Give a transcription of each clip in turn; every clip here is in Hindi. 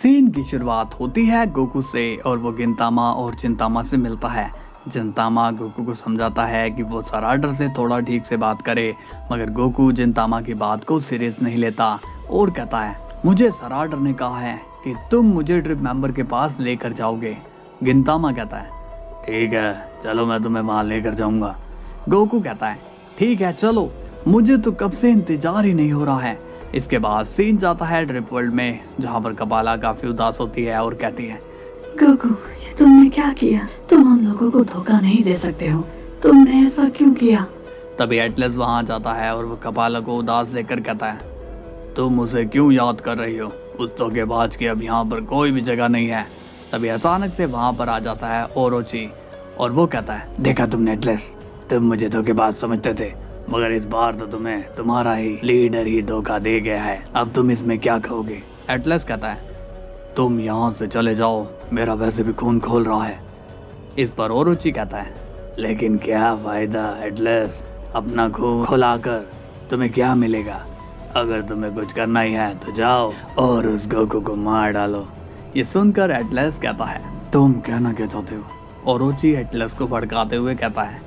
सीन की शुरुआत होती है गोकू से और वो गिनतामा और चिंतामा से मिलता है। जिंतामा गोकू को समझाता है कि वो सराडर से थोड़ा ठीक से बात करे, मगर गोकू जिंतामा की बात को सीरियस नहीं लेता और कहता है मुझे सराडर ने कहा है कि तुम मुझे ट्रिप मेंबर के पास लेकर जाओगे। गिनतामा कहता है ठीक है चलो मैं तुम्हें वहां लेकर जाऊंगा। गोकू कहता है ठीक है चलो, मुझे तो कब से इंतजार ही नहीं हो रहा है। इसके बाद सीन जाता है ड्रिप वर्ल्ड में, जहाँ पर कपाला काफी उदास होती है और कहती है गोकू ये तुमने क्या किया? तुम हम लोगों को धोखा नहीं दे सकते हो, तुमने ऐसा क्यों किया? तभी एटलस वहां जाता है और वो कपाला को उदास लेकर कहता है तुम उसे क्यों याद कर रही हो? उस धोखेबाज की अब यहाँ पर कोई भी जगह नहीं है। तभी अचानक से वहां पर आ जाता है ओरोची और वो कहता है देखा तुमने एटलस, तुम मुझे धोखेबाज समझते थे, मगर इस बार तो तुम्हें तुम्हारा ही लीडर ही धोखा दे गया है। अब तुम इसमें क्या कहोगे? एटलस कहता है तुम यहाँ से चले जाओ, मेरा वैसे भी खून खोल रहा है। इस पर ओरोची कहता है लेकिन क्या फायदा एटलस, अपना खून खुलाकर तुम्हें क्या मिलेगा? अगर तुम्हें कुछ करना ही है तो जाओ और उस गोकू को मार डालो। ये सुनकर एटलस कहता है तुम कहना क्या चाहते हो? ओरोची एटलस को भड़काते हुए कहता है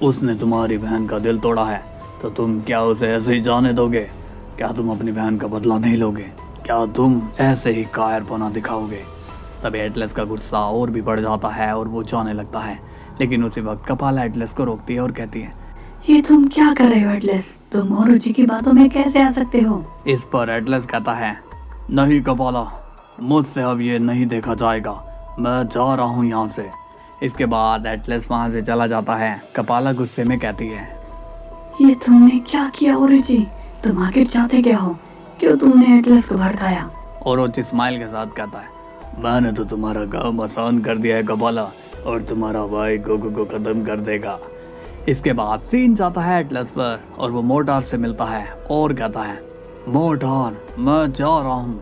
उसने तुम्हारी बहन का दिल तोड़ा है तो तुम क्या उसे ऐसे ही जाने दोगे? क्या तुम अपनी बहन का बदला नहीं लोगे? क्या तुम ऐसे ही कायरपना दिखाओगे? तभी एटलस का गुस्सा और भी बढ़ जाता है और वो जाने लगता है, लेकिन उसी वक्त कपाला एटलस को रोकती है और कहती है ये तुम क्या कर रहे हो एटलस? तुम ओरोची की बातों में कैसे आ सकते हो? इस पर एटलस कहता है नहीं कपाला, मुझसे अब ये नहीं देखा जाएगा, मैं जा रहा हूँ यहाँ से। इसके बाद एटलस वहाँ से चला जाता है। कपाला गुस्से में कहती है ये तुमने क्या किया ओरोची? तुम आखिर चाहते क्या हो? क्यों तुमने एटलस को भड़काया? ओरोची स्माइल के साथ कहता है मैंने तो तुम्हारा काम आसान कर दिया है कपाला, और तुम्हारा भाई गोकू को खत्म कर देगा। इसके बाद सीन जाता है एटलस पर और वो मोटार से मिलता है और कहता है मोटार मैं जा रहा हूँ।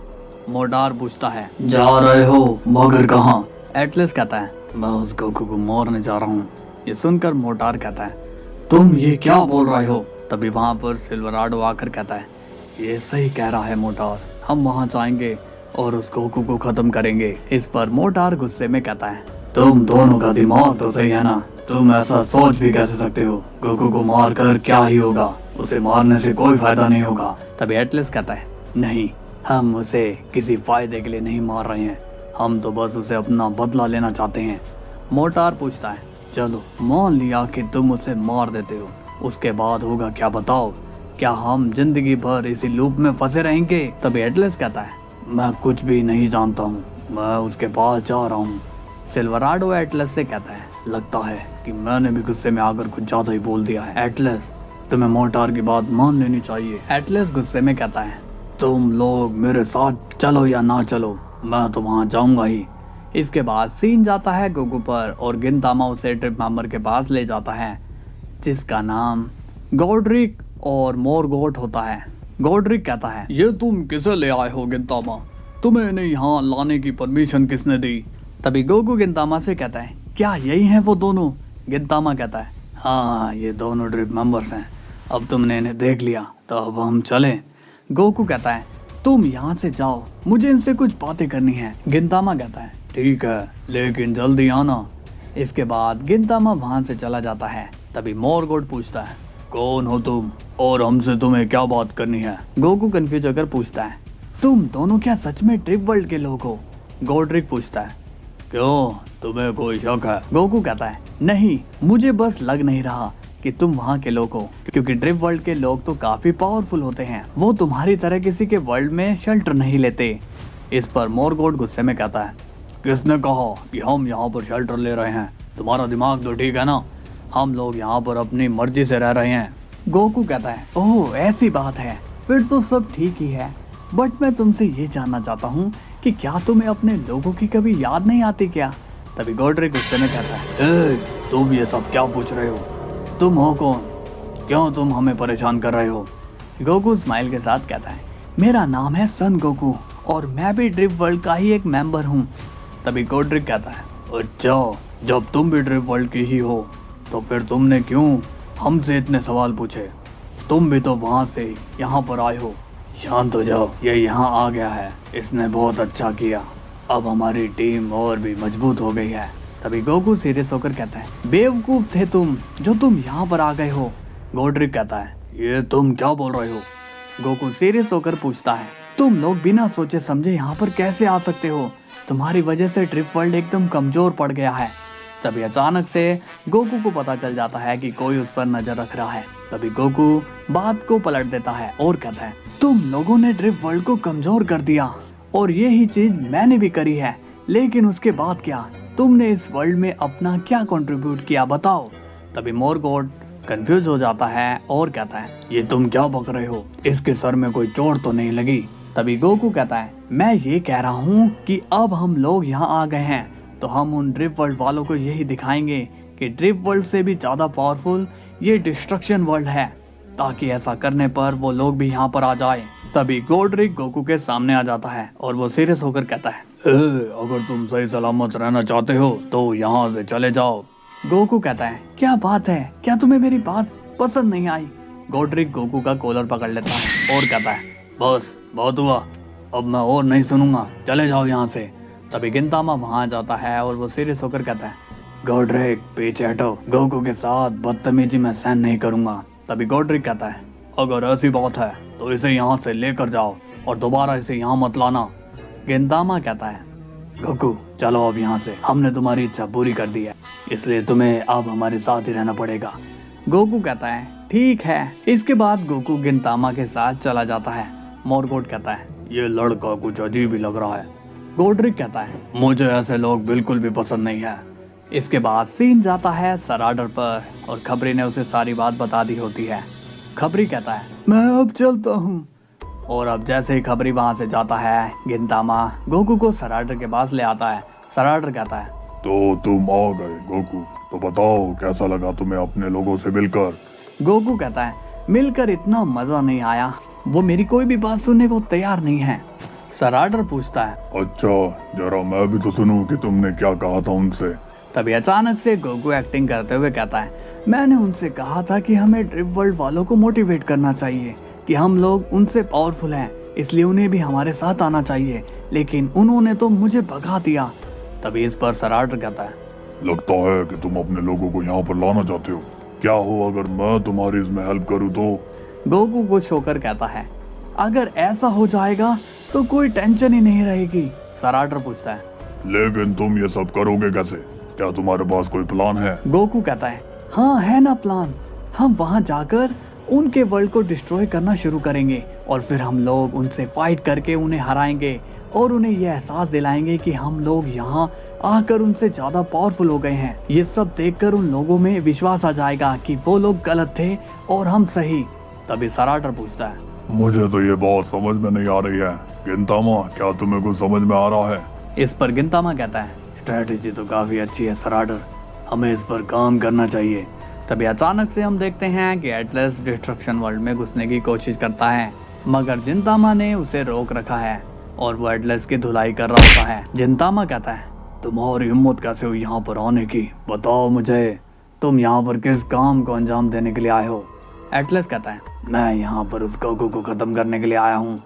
मोटार पूछता है जा रहे हो मगर कहाँ? एटलस कहता है मैं उस गोकू को मारने जा रहा हूँ। ये सुनकर मोटार कहता है तुम ये क्या बोल रहे हो? तभी वहाँ पर सिल्वराडो आकर कहता है ये सही कह रहा है मोटार, हम वहाँ जाएंगे और उस गोकू को खत्म करेंगे। इस पर मोटार गुस्से में कहता है तुम दोनों का दिमाग तो सही है ना, तुम ऐसा सोच भी कैसे सकते हो? गोकू को मार कर क्या ही होगा, उसे मारने से कोई फायदा नहीं होगा। तभी एटलस कहता है नहीं, हम उसे किसी फायदे के लिए नहीं मार रहे हैं, हम तो बस उसे अपना बदला लेना चाहते हैं। मोटार पूछता है चलो मान लिया कि तुम उसे मार देते हो, उसके बाद होगा क्या बताओ? क्या हम जिंदगी भर इसी लूप में फंसे रहेंगे? तभी एटलस कहता है मैं कुछ भी नहीं जानता हूँ, मैं उसके पास जा रहा हूँ। सिल्वराडो एटलस से कहता है लगता है कि मैंने भी गुस्से में आकर कुछ ज्यादा ही बोल दिया है। एटलस तुम्हें मोटार की बात मान लेनी चाहिए। एटलस गुस्से में कहता है तुम लोग मेरे साथ चलो या ना चलो, मैं तो वहां जाऊंगा ही। इसके बाद सीन जाता है गोकू पर और गिनतामा उसे ट्रिप मेंबर के पास ले जाता है, जिसका नाम गॉड्रिक और मोरगोट होता है। गॉड्रिक कहता है ये तुम किसे ले आए हो गिनतामा? तुम्हें इन्हें यहाँ लाने की परमिशन किसने दी? तभी गोकू गिनतामा से कहता है क्या यही हैं वो दोनों? गिनतामा कहता है हाँ ये दोनों ट्रिप मेंबर्स हैं, अब तुमने इन्हें देख लिया तो अब हम चलें। गोकू कहता है तुम यहाँ से जाओ, मुझे इनसे कुछ बातें करनी है। गिनतामा कहता है ठीक है लेकिन जल्दी आना। इसके बाद गिनतामा वहां से चला जाता है। तभी मोरगोट पूछता है कौन हो तुम और हमसे तुम्हें क्या बात करनी है? गोकू कंफ्यूज होकर पूछता है तुम दोनों क्या सच में ट्रिप वर्ल्ड के लोग हो? गॉड्रिक पूछता है क्यों तुम्हें कोई शक है? गोकू कहता है नहीं, मुझे बस लग नहीं रहा कि तुम वहाँ के लोग हो, क्योंकि ड्रिप वर्ल्ड के लोग तो काफी पावरफुल होते हैं, वो तुम्हारी तरह किसी के वर्ल्ड में शेल्टर नहीं लेते। इस पर मोरगोट गुस्से में कहता है किसने कहा कि हम यहाँ पर शेल्टर ले रहे हैं? तुम्हारा दिमाग तो ठीक है ना, हम लोग यहाँ पर अपनी मर्जी से रह रहे हैं। गोकू कहता है ओह ऐसी बात है, फिर तो सब ठीक ही है, बट मैं तुमसे ये जानना चाहता हूँ कि क्या तुम्हें अपने लोगों की कभी याद नहीं आती क्या? तभी गॉड्रिक गुस्से में कहता है तुम ये सब क्या पूछ रहे हो? तुम हो कौन? क्यों तुम हमें परेशान कर रहे हो? गोकू स्माइल के साथ कहता है मेरा नाम है सन गोकू और मैं भी ड्रिप वर्ल्ड का ही एक मेंबर हूँ। तभी गॉड्रिक कहता है अच्छा, जब तुम भी ड्रिप वर्ल्ड की ही हो तो फिर तुमने क्यों हमसे इतने सवाल पूछे? तुम भी तो वहाँ से यहाँ पर आए हो। शांत हो जाओ, ये यहाँ आ गया है, इसने बहुत अच्छा किया। अब हमारी टीम और भी मजबूत हो गई है। तभी गोकू सीरियस होकर कहता है, बेवकूफ थे तुम जो तुम यहाँ पर आ गए हो। गोड्रिक कहता है, ये तुम क्या बोल रहे हो? गोकू सीरियस होकर पूछता है, तुम लोग बिना सोचे समझे यहाँ पर कैसे आ सकते हो? तुम्हारी वजह से ड्रिफ्ट वर्ल्ड एकदम कमजोर पड़ गया है। तभी अचानक से गोकू को पता चल जाता है कि कोई उस पर नजर रख रहा है। तभी गोकू बात को पलट देता है और कहता है, तुम लोगों ने ड्रिफ्ट वर्ल्ड को कमजोर कर दिया और यही चीज मैंने भी करी है, लेकिन उसके बाद क्या? तुमने इस वर्ल्ड में अपना क्या कंट्रीब्यूट किया बताओ? तभी मोरगोट कंफ्यूज हो जाता है और कहता है, ये तुम क्या बक रहे हो? इसके सर में कोई चोट तो नहीं लगी? तभी गोकू कहता है, मैं ये कह रहा हूँ कि अब हम लोग यहाँ आ गए हैं तो हम उन ड्रिफ्ट वर्ल्ड वालों को यही दिखाएंगे कि ड्रिफ्ट वर्ल्ड से भी ज्यादा पावरफुल ये डिस्ट्रक्शन वर्ल्ड है, ताकि ऐसा करने पर वो लोग भी यहाँ पर आ जाए। तभी गोड्रिक गोकू के सामने आ जाता है और वो सीरियस होकर कहता है, अगर तुम सही सलामत रहना चाहते हो तो यहाँ से चले जाओ। गोकू कहता है, क्या बात है, क्या तुम्हें मेरी बात पसंद नहीं आई? गोड्रिक गोकू का कॉलर पकड़ लेता है और कहता है, बस बहुत हुआ, अब मैं और नहीं सुनूंगा, चले जाओ यहाँ से। तभी गिंतामा वहां जाता है और वो सीरियस होकर कहता है, गोड्रिक पीछे हटो, गोकू के साथ बदतमीजी मैं सहन नहीं करूंगा। तभी गोड्रिक कहता है, अगर ऐसी बात है तो इसे यहाँ से लेकर जाओ और दोबारा इसे यहाँ मत लाना। गिंतामा कहता है, गोकू चलो अब यहाँ से, हमने तुम्हारी इच्छा पूरी कर दी है, इसलिए तुम्हें अब हमारे साथ ही रहना पड़ेगा। गोकू कहता है, ठीक है। इसके बाद गोकू गिंतामा के साथ चला जाता है। मोरगोट कहता है, ये लड़का कुछ अजीब ही लग रहा है। गोड्रिक कहता है, मुझे ऐसे लोग बिल्कुल भी पसंद नहीं है। इसके बाद सीन जाता है सराडर पर और खबरी ने उसे सारी बात बता दी होती है। खबरी कहता है, मैं अब चलता हूँ। और अब जैसे ही खबरी वहां से जाता है, गिंतामा गोकू को सराडर के पास ले आता है। सराडर कहता है, तो तुम आ गए गोकू, तो बताओ कैसा लगा तुम्हें अपने लोगों से मिलकर? गोकू कहता है, मिलकर इतना मजा नहीं आया, वो मेरी कोई भी बात सुनने को तैयार नहीं है। सराडर पूछता है, अच्छा जरा मैं भी तो सुनूं कि तुमने क्या कहा था उनसे। तभी अचानक से गोकू एक्टिंग करते हुए कहता है, मैंने उनसे कहा था कि हमें ड्रिफ्ट वर्ल्ड वालों को मोटिवेट करना चाहिए कि हम लोग उनसे पावरफुल हैं, इसलिए उन्हें भी हमारे साथ आना चाहिए, लेकिन उन्होंने तो मुझे भगा दिया। तभी इस पर सराडर कहता है, लगता है कि तुम अपने लोगों को यहाँ पर लाना चाहते हो, क्या हो अगर मैं तुम्हारी इसमें हेल्प करूँ तो? गोकू कुछ होकर कहता है, अगर ऐसा हो जाएगा तो कोई टेंशन ही नहीं रहेगी। सराडर पूछता है, लेकिन तुम ये सब करोगे कैसे? क्या तुम्हारे पास कोई प्लान है? गोकू कहता है, हाँ है ना प्लान, हम वहां जाकर उनके वर्ल्ड को डिस्ट्रॉय करना शुरू करेंगे और फिर हम लोग उनसे फाइट करके उन्हें हराएंगे और उन्हें यह एहसास दिलाएंगे कि हम लोग यहाँ आकर उनसे ज्यादा पावरफुल हो गए हैं। ये सब देखकर उन लोगों में विश्वास आ जाएगा कि वो लोग गलत थे और हम सही। तभी सराडर पूछता है, मुझे तो ये बात समझ में नहीं आ रही है। गिंतामा, क्या तुम्हें कुछ समझ में आ रहा है? इस पर गिंतामा कहता है, स्ट्रेटेजी तो काफी अच्छी है सराडर, हमें इस पर काम करना चाहिए। तभी अचानक से हम देखते हैं कि एटलस डिस्ट्रक्शन वर्ल्ड में घुसने की कोशिश करता है, मगर जिंतामा ने उसे रोक रखा है और वो एटलस की धुलाई कर रहा होता है। जिंतामा कहता है, तुम्हारी हिम्मत कैसे हुई यहाँ पर आने की? बताओ मुझे, तुम यहाँ पर किस काम को अंजाम देने के लिए आए हो? एटलस कहता है, मैं यहाँ पर उस गोकू को खत्म करने के लिए आया हूँ,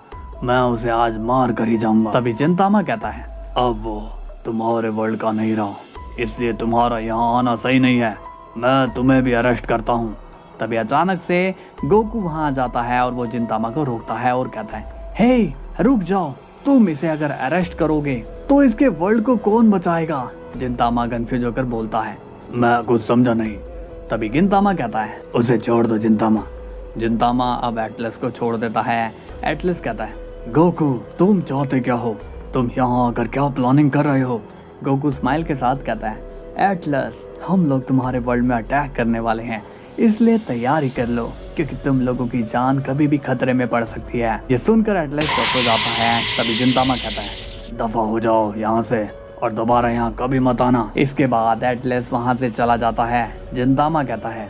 मैं उसे आज मार कर ही जाऊंगा। तभी जिंतामा कहता है, अब वो तुम्हारे वर्ल्ड का नहीं रहा, इसलिए तुम्हारा यहाँ आना सही नहीं है, मैं तुम्हें भी अरेस्ट करता हूँ। तभी अचानक से गोकू वहाँ आ जाता है और वो जिंतामा को रोकता है और कहता है, हे रुक जाओ, तुम इसे अगर अरेस्ट करोगे तो इसके वर्ल्ड को कौन बचाएगा? जिंतामा कंफ्यूज होकर बोलता है, मैं कुछ समझा नहीं। तभी गिंतामा कहता है, उसे छोड़ दो जिंतामा। जिंतामा अब एटलस को छोड़ देता है। एटलस कहता है, गोकू तुम चाहते क्या हो? तुम यहाँ आकर क्या प्लानिंग कर रहे हो? गोकू स्माइल के साथ कहता है, एटलस हम लोग तुम्हारे वर्ल्ड में अटैक करने वाले हैं, इसलिए तैयारी कर लो क्योंकि तुम लोगों की जान कभी भी खतरे में पड़ सकती है। ये सुनकर एटलस चौंक हो जाता है। तभी जिंतामा कहता है, दफा हो जाओ यहाँ से और दोबारा यहाँ कभी मत आना। इसके बाद एटलस वहाँ से चला जाता है। जिंतामा कहता है,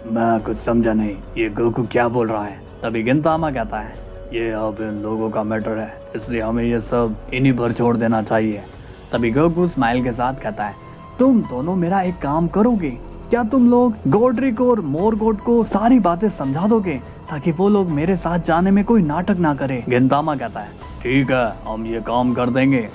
मैं कुछ समझा नहीं, ये गोकू क्या बोल रहा है? तभी गिंतामा कहता है, ये अब इन लोगों का मैटर है, इसलिए हमें ये सब इन्हीं पर छोड़ देना चाहिए। तभी गोकू स्माइल के साथ कहता है, तुम दोनों मेरा एक काम करोगे क्या? तुम लोग गोड्रिक और मोरगोट को सारी बातें समझा दोगे ताकि वो लोग मेरे साथ जाने में कोई नाटक ना करे। गिंतामा कहता है, ठीक है हम ये काम कर देंगे।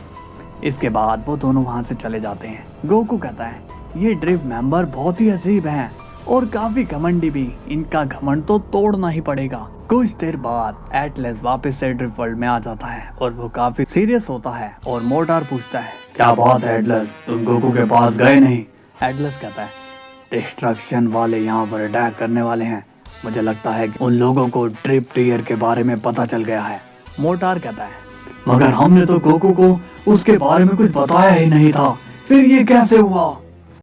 इसके बाद वो दोनों वहां से चले जाते हैं। गोकू कहता है ये ड्रिफ्ट मेंबर बहुत ही अजीब हैं और काफी घमंडी भी, इनका घमंड तो तोड़ना ही पड़ेगा। कुछ देर बाद एटलस वापस से ड्रिफ्ट वर्ल्ड में आ जाता है और वो काफी सीरियस होता है और मोटार पूछता है क्या बात है एटलस, तुम गोकू के पास गए नहीं? एटलस कहता है डिस्ट्रक्शन वाले यहाँ पर अटैक करने वाले हैं, मुझे लगता है कि उन लोगों को ड्रिफ्ट टीयर के बारे में पता चल गया है। मोटार कहता है मगर हमने तो गोकू को उसके बारे में कुछ बताया ही नहीं था, फिर ये कैसे हुआ?